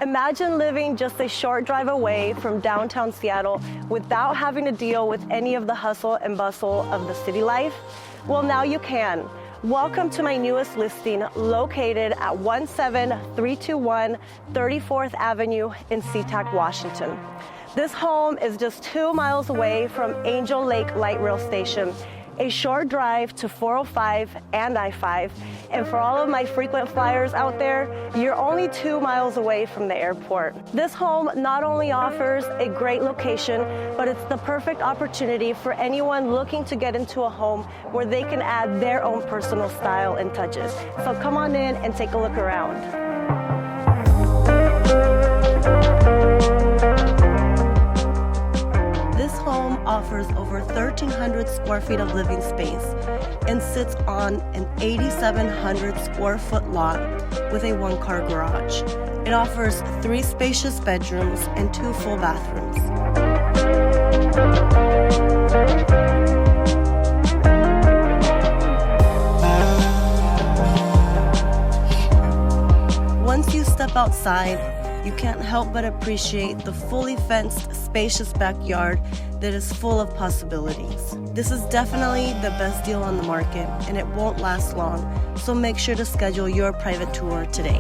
Imagine living just a short drive away from downtown Seattle without having to deal with any of the hustle and bustle of the city life. Well, now you can. Welcome to my newest listing located at 17321 34th Avenue in SeaTac, Washington. This home is just 2 miles away from Angel Lake Light Rail Station, a short drive to 405 and I-5. And for all of my frequent flyers out there, you're only 2 miles away from the airport. This home not only offers a great location, but it's the perfect opportunity for anyone looking to get into a home where they can add their own personal style and touches. So come on in and take a look around. This home offers over 1,300 square feet of living space and sits on an 8,700 square foot lot with a one-car garage. It offers 3 spacious bedrooms and 2 full bathrooms. Once you step outside, you can't help but appreciate the fully fenced, spacious backyard that is full of possibilities. This is definitely the best deal on the market, and it won't last long, so make sure to schedule your private tour today.